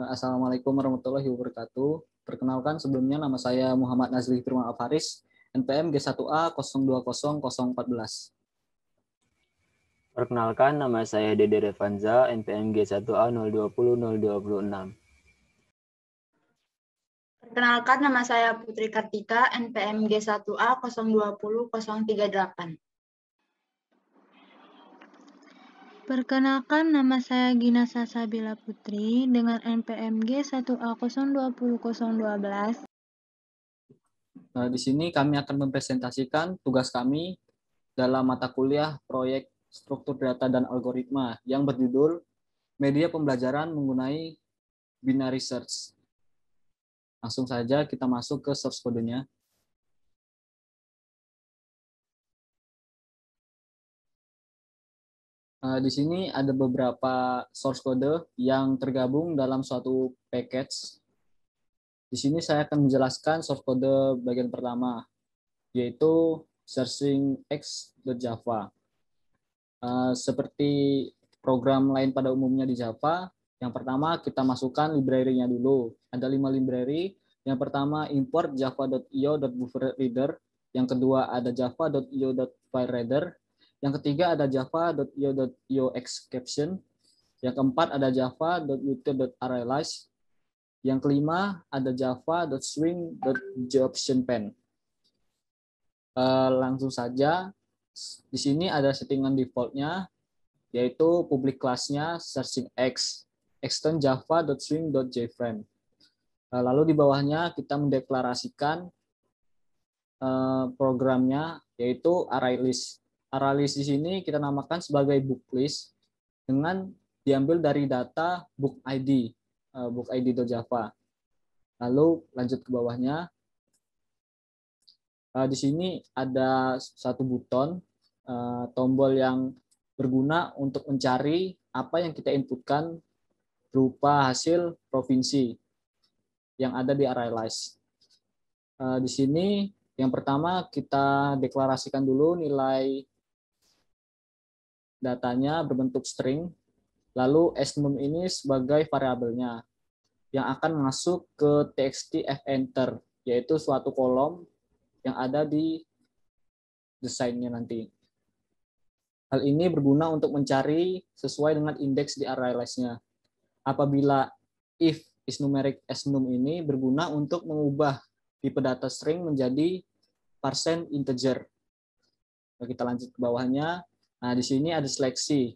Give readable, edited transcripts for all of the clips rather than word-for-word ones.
Assalamualaikum warahmatullahi wabarakatuh. Perkenalkan sebelumnya nama saya Muhammad Nazli Firman Alfaris, NPM G1A 020014. Perkenalkan, nama saya Dede Revanza, NPM G1A 0200206. Perkenalkan, nama saya Putri Kartika, NPM G1A 020038. Perkenalkan, nama saya Gina Sasabila Putri dengan NPM G1A 020012. Di sini kami akan mempresentasikan tugas kami dalam mata kuliah proyek struktur data dan algoritma yang berjudul Media Pembelajaran Menggunakan Binary Search. Langsung saja kita masuk ke source code-nya. Di sini ada beberapa source code yang tergabung dalam suatu package. Di sini saya akan menjelaskan source code bagian pertama, yaitu searchingx.java. Seperti program lain pada umumnya di Java, yang pertama kita masukkan library-nya dulu. Ada 5 library. Yang pertama import java.io.bufferreader, yang kedua ada java.io.filereader, yang ketiga ada java.io.ioException, yang keempat ada java.util.arraylist, yang kelima ada java.swing.jobOptionPen. Langsung saja, di sini ada settingan defaultnya, yaitu public class-nya searchingx, extend java.swing.jframe. Lalu di bawahnya kita mendeklarasikan programnya, yaitu ArrayList. ArrayList di sini kita namakan sebagai book list dengan diambil dari data book ID, bookid.java. Lalu lanjut ke bawahnya. Di sini ada satu buton tombol yang berguna untuk mencari apa yang kita inputkan berupa hasil provinsi yang ada di ArrayList. Di sini yang pertama kita deklarasikan dulu nilai datanya berbentuk string, lalu snum ini sebagai variabelnya yang akan masuk ke txt fenter, yaitu suatu kolom yang ada di desainnya nanti. Hal ini berguna untuk mencari sesuai dengan indeks di ArrayList-nya. Apabila if isNumeric snum ini berguna untuk mengubah tipe data string menjadi % integer. Nah, kita lanjut ke bawahnya. Nah, di sini ada seleksi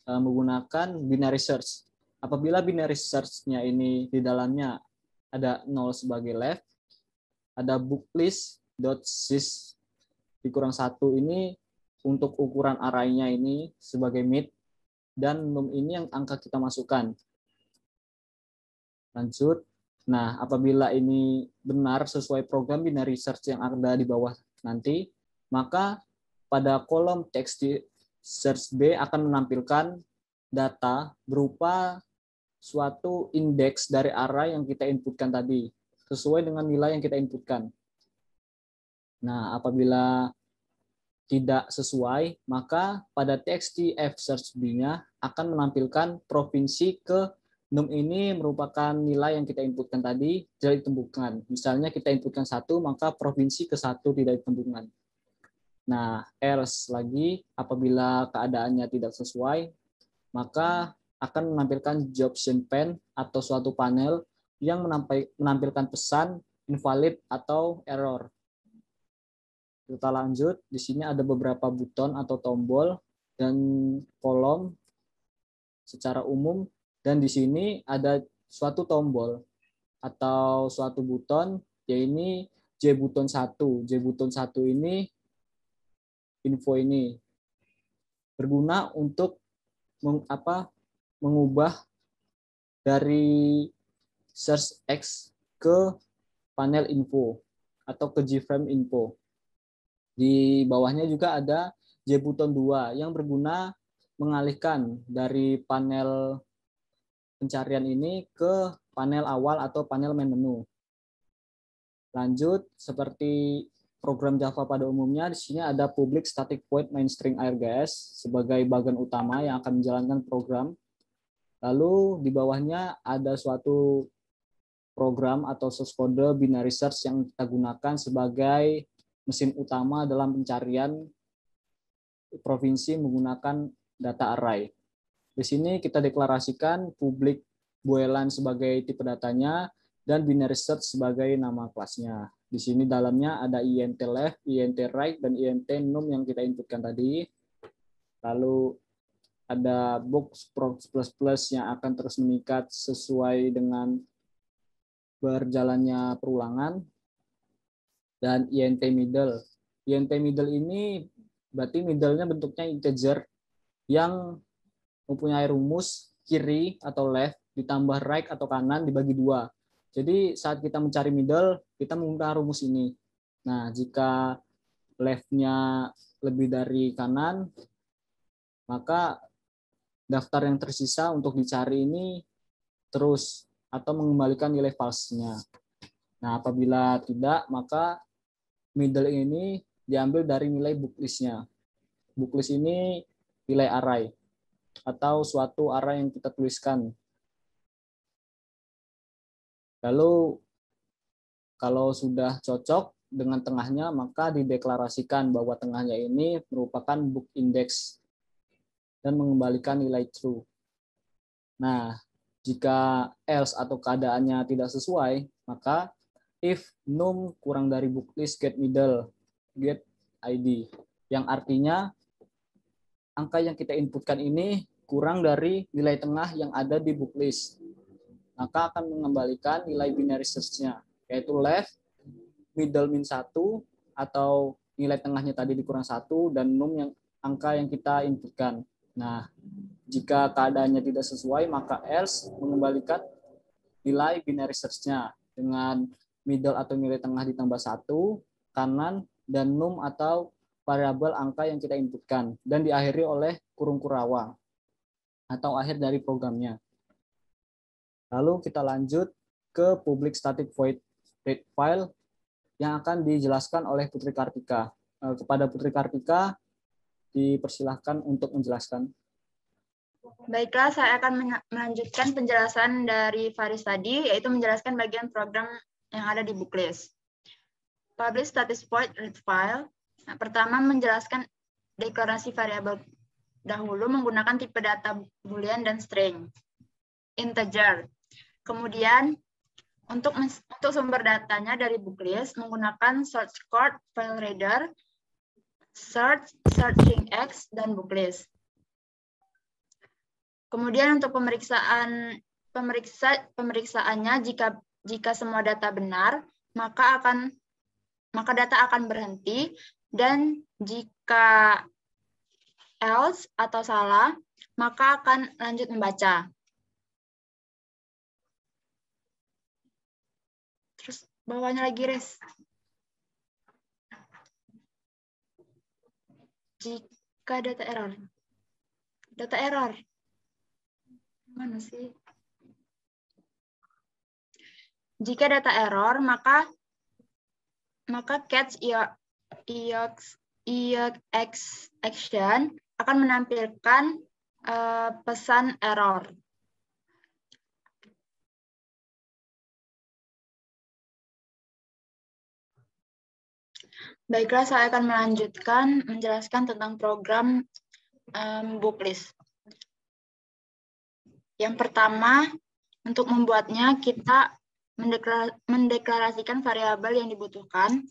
menggunakan binary search. Apabila binary search-nya ini di dalamnya ada 0 sebagai left, ada booklist.sys dikurang 1 ini untuk ukuran array-nya ini sebagai mid, dan num ini yang angka kita masukkan. Lanjut. Nah, apabila ini benar sesuai program binary search yang ada di bawah nanti, maka pada kolom text search B akan menampilkan data berupa suatu indeks dari array yang kita inputkan tadi, sesuai dengan nilai yang kita inputkan. Nah, apabila tidak sesuai, maka pada txt-f search B-nya akan menampilkan provinsi ke num ini merupakan nilai yang kita inputkan tadi tidak ditemukan. Misalnya kita inputkan 1, maka provinsi ke 1 tidak ditemukan. Nah, else lagi, apabila keadaannya tidak sesuai, maka akan menampilkan jobOptionPen atau suatu panel yang menampilkan pesan invalid atau error. Kita lanjut, di sini ada beberapa buton atau tombol dan kolom secara umum, dan di sini ada suatu tombol atau suatu buton, yaitu JButton1. JButton1 ini info ini berguna untuk mengubah dari search X ke panel info atau ke JFrame info. Di bawahnya juga ada JButton2 yang berguna mengalihkan dari panel pencarian ini ke panel awal atau panel main menu. Lanjut, seperti program Java pada umumnya, di sini ada public static void main string args sebagai bagian utama yang akan menjalankan program. Lalu di bawahnya ada suatu program atau source code binary search yang kita gunakan sebagai mesin utama dalam pencarian provinsi menggunakan data array. Di sini kita deklarasikan public Boelan sebagai tipe datanya dan binary search sebagai nama kelasnya. Di sini dalamnya ada int left, int right, dan int num yang kita inputkan tadi. Lalu ada box plus yang akan terus meningkat sesuai dengan berjalannya perulangan. Dan int middle. Int middle ini berarti middle-nya bentuknya integer yang mempunyai rumus kiri atau left ditambah right atau kanan dibagi 2. Jadi saat kita mencari middle, kita menggunakan rumus ini. Nah, jika left-nya lebih dari kanan, maka daftar yang tersisa untuk dicari ini terus atau mengembalikan nilai false-nya. Nah, apabila tidak, maka middle ini diambil dari nilai booklist-nya. Booklist ini nilai array atau suatu array yang kita tuliskan. Lalu kalau sudah cocok dengan tengahnya, maka dideklarasikan bahwa tengahnya ini merupakan book index dan mengembalikan nilai true. Nah, jika else atau keadaannya tidak sesuai, maka if num kurang dari booklist get middle get id, yang artinya angka yang kita inputkan ini kurang dari nilai tengah yang ada di booklist, maka akan mengembalikan nilai binary search-nya, yaitu left middle min 1 atau nilai tengahnya tadi dikurang 1 dan num yang angka yang kita inputkan. Nah, jika keadaannya tidak sesuai, maka else mengembalikan nilai binary search-nya dengan middle atau nilai tengah ditambah 1, kanan, dan num atau variabel angka yang kita inputkan, dan diakhiri oleh kurung kurawang atau akhir dari programnya. Lalu kita lanjut ke public static void read file yang akan dijelaskan oleh Putri Kartika. Kepada Putri Kartika, dipersilahkan untuk menjelaskan. Baiklah, saya akan melanjutkan penjelasan dari Faris tadi, yaitu menjelaskan bagian program yang ada di booklist. Public static void read file. Nah, pertama menjelaskan deklarasi variabel dahulu menggunakan tipe data boolean dan string integer. Kemudian untuk sumber datanya dari booklist menggunakan source code, file reader, search, searching X, dan booklist. Kemudian untuk pemeriksaannya jika semua data benar, maka data akan berhenti, dan jika else atau salah, maka akan lanjut membaca. Terus bawahnya lagi, Res. Jika data error. Data error. Mana sih? Jika data error, maka catch action akan menampilkan pesan error. Baiklah, saya akan melanjutkan menjelaskan tentang program booklist. Yang pertama, untuk membuatnya kita mendeklarasikan variabel yang dibutuhkan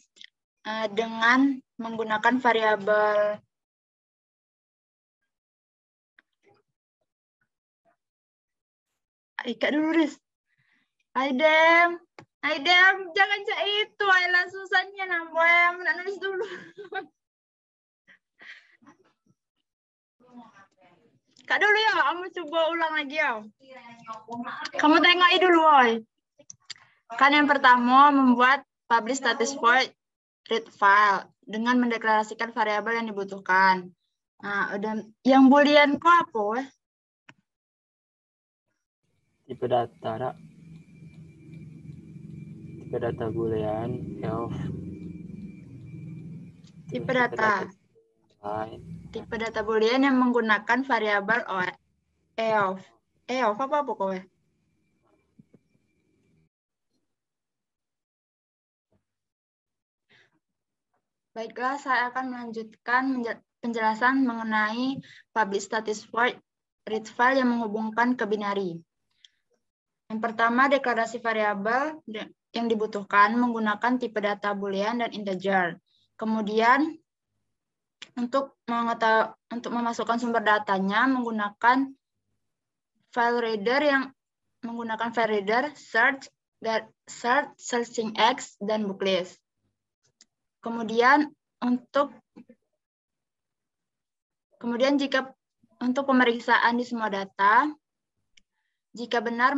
dengan menggunakan variabel Ika dulu, Riz. Aidem, jangan cak itu, Ailan susahnya namboem, nak nulis dulu. Kak dulu ya, kamu coba ulang lagi ya. Kamu tengok dulu, woy. Kan yang pertama membuat publish status void read file dengan mendeklarasikan variabel yang dibutuhkan. Nah, udah yang boolean kok apa, weh? Tipe data, tipe data boolean, elf. Tipe data. Tipe data boolean yang menggunakan variabel elf. Apa pokoknya. Baiklah, saya akan melanjutkan penjelasan mengenai public static void read file yang menghubungkan ke binary. Yang pertama, deklarasi variabel yang dibutuhkan menggunakan tipe data boolean dan integer. Kemudian, untuk memasukkan sumber datanya menggunakan file reader search, searching X, dan booklist. Kemudian jika untuk pemeriksaan di semua data, jika benar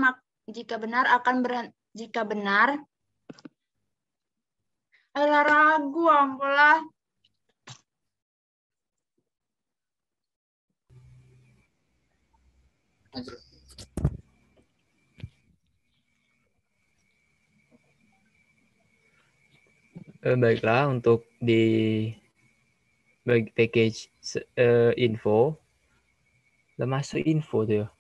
ragu ampulah. Baiklah, untuk di package info, udah masuk info tuh ya.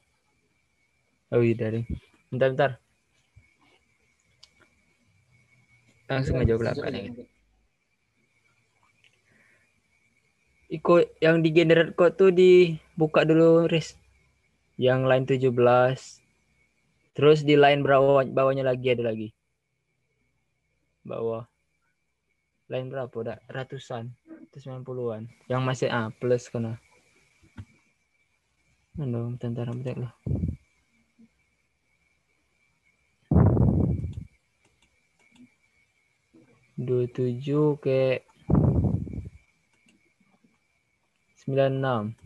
Oh iya, dari bentar. Langsung aja belakang ini. Ikut yang di generate code tuh dibuka dulu, Riz. Yang line 17. Terus di line bawahnya lagi ada lagi. Bawah. Line berapa? Udah ratusan. 190-an. Yang masih plus kena. Mana bentar lah. 27 ke 96.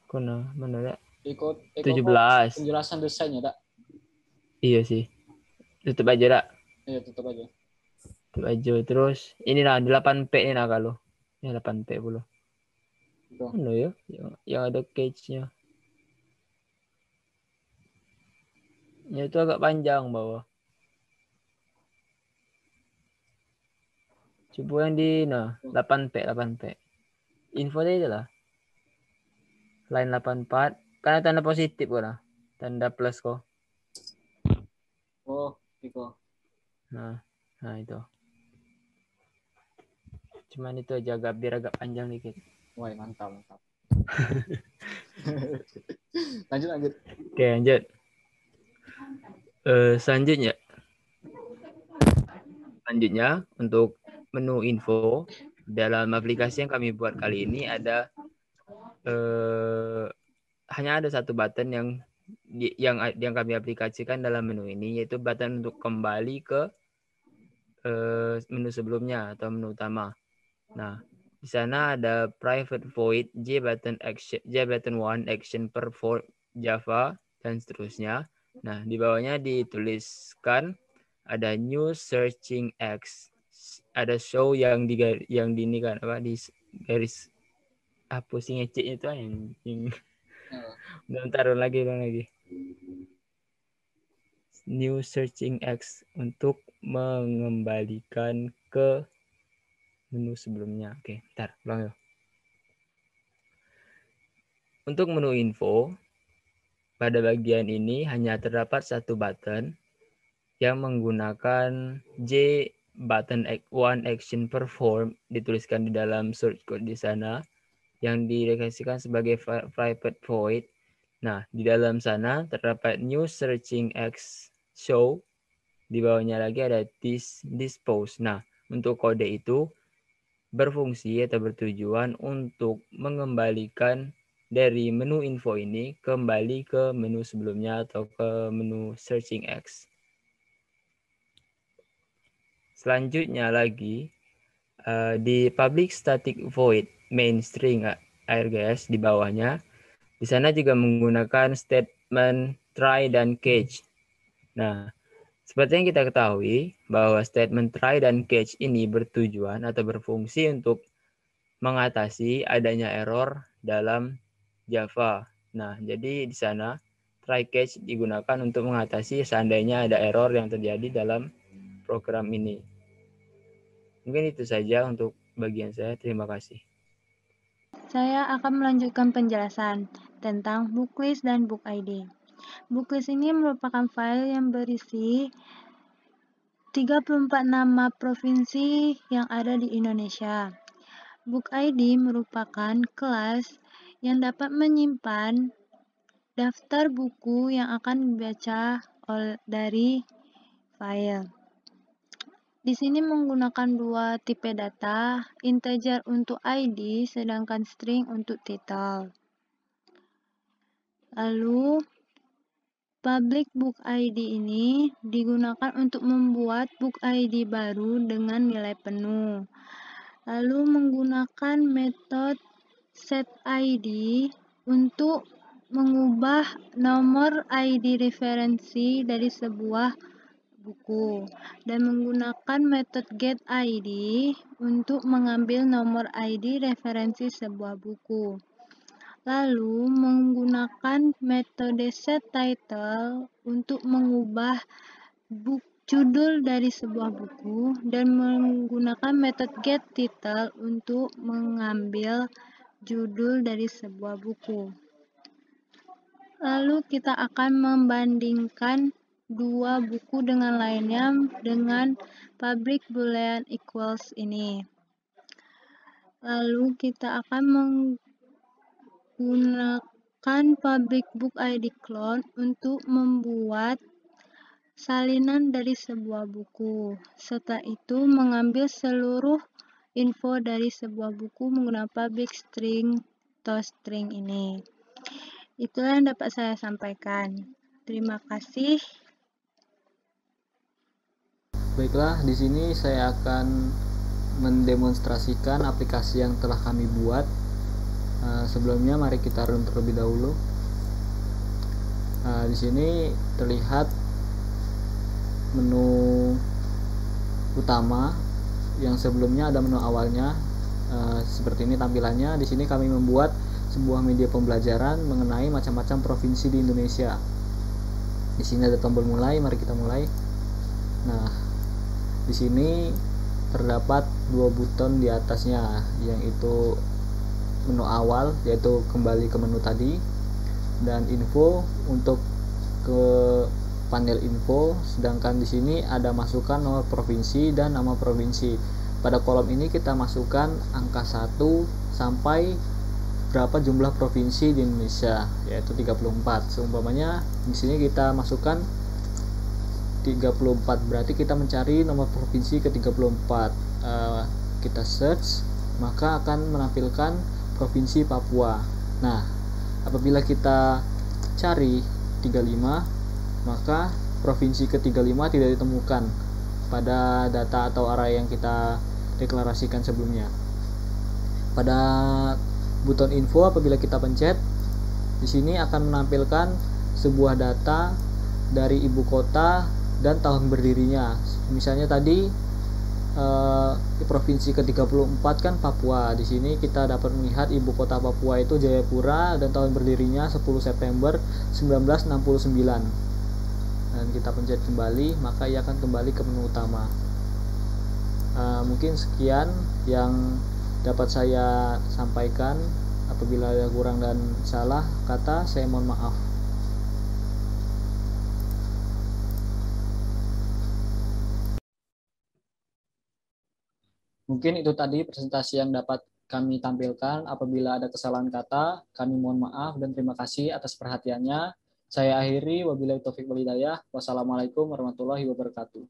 Kena mana ya? Ikut 17. Penjelasan desainnya, Dak. Iya sih. Tutup aja, Dak. Iya, tutup aja. Tutup aja. Terus ini lah 8P ini lah kalau. Ini 8P pula. Mana ya? Yang ada cage-nya. Ya itu agak panjang bawah. Coba yang di 8P. Info tadi lah. Line 84. Karena tanda positif kok lah. Tanda plus kok. Oh, itu. Nah itu. Cuman itu aja biar agak panjang dikit. Wah, mantap. lanjut. Oke, lanjut. Selanjutnya untuk menu info dalam aplikasi yang kami buat kali ini ada hanya ada satu button yang kami aplikasikan dalam menu ini, yaitu button untuk kembali ke menu sebelumnya atau menu utama. Nah, di sana ada private void j-button 1 action perform Java dan seterusnya. Nah, di bawahnya dituliskan ada new searching X. Ada show yang di ini kan apa di garis apa sih ngeceknya itu yang bentar lagi. New searching X untuk mengembalikan ke menu sebelumnya. Oke, bentar, ulang ya. Untuk menu info, pada bagian ini hanya terdapat satu button yang menggunakan J-button 1 action perform dituliskan di dalam source code di sana yang direkomendasikan sebagai private void. Nah, di dalam sana terdapat new searching X show. Di bawahnya lagi ada dispose. Nah, untuk kode itu berfungsi atau bertujuan untuk mengembalikan dari menu info ini kembali ke menu sebelumnya atau ke menu searching X. Selanjutnya lagi di public static void main string ARGS di bawahnya, di sana juga menggunakan statement try dan catch. Nah, seperti yang kita ketahui bahwa statement try dan catch ini bertujuan atau berfungsi untuk mengatasi adanya error dalam Java. Nah, jadi di sana try catch digunakan untuk mengatasi seandainya ada error yang terjadi dalam program ini. Mungkin itu saja untuk bagian saya. Terima kasih. saya akan melanjutkan penjelasan tentang booklist dan book ID. Booklist ini merupakan file yang berisi 34 nama provinsi yang ada di Indonesia. Book ID merupakan kelas yang dapat menyimpan daftar buku yang akan dibaca dari file. Di sini menggunakan dua tipe data, integer untuk ID sedangkan string untuk title. Lalu, public book ID ini digunakan untuk membuat book ID baru dengan nilai penuh. Lalu menggunakan metode setID untuk mengubah nomor ID referensi dari sebuah buku dan menggunakan metode getID untuk mengambil nomor ID referensi sebuah buku. Lalu menggunakan metode setTitle untuk mengubah judul dari sebuah buku dan menggunakan metode getTitle untuk mengambil judul dari sebuah buku. Lalu kita akan membandingkan dua buku dengan lainnya dengan public boolean equals ini. Lalu kita akan menggunakan public book ID clone untuk membuat salinan dari sebuah buku. Setelah itu mengambil seluruh info dari sebuah buku menggunakan public string toString ini. Itulah yang dapat saya sampaikan. Terima kasih. Baiklah, di sini saya akan mendemonstrasikan aplikasi yang telah kami buat. Sebelumnya mari kita run terlebih dahulu. Di sini terlihat menu utama yang sebelumnya ada menu awalnya. Seperti ini tampilannya. Di sini kami membuat sebuah media pembelajaran mengenai macam-macam provinsi di Indonesia. Di sini ada tombol mulai, mari kita mulai. Nah, di sini terdapat dua button di atasnya, yang itu menu awal yaitu kembali ke menu tadi, dan info untuk ke panel info. Sedangkan di sini ada masukkan nomor provinsi dan nama provinsi. Pada kolom ini kita masukkan angka 1 sampai berapa jumlah provinsi di Indonesia, yaitu 34. Seumpamanya di sini kita masukkan 34, berarti kita mencari nomor provinsi ke 34. Kita search, maka akan menampilkan provinsi Papua. Nah, apabila kita cari 35, maka provinsi ke 35 tidak ditemukan pada data atau array yang kita deklarasikan sebelumnya. Pada button info, apabila kita pencet, di sini akan menampilkan sebuah data dari ibu kota dan tahun berdirinya. Misalnya tadi provinsi ke-34 kan Papua. Di sini kita dapat melihat ibu kota Papua itu Jayapura dan tahun berdirinya 10 September 1969. Dan kita pencet kembali, maka ia akan kembali ke menu utama. Mungkin sekian yang dapat saya sampaikan. Apabila ada kurang dan salah kata, saya mohon maaf. Mungkin itu tadi presentasi yang dapat kami tampilkan. Apabila ada kesalahan kata, kami mohon maaf dan terima kasih atas perhatiannya. Saya akhiri, wabillahi taufiq wal hidayah. Wassalamualaikum warahmatullahi wabarakatuh.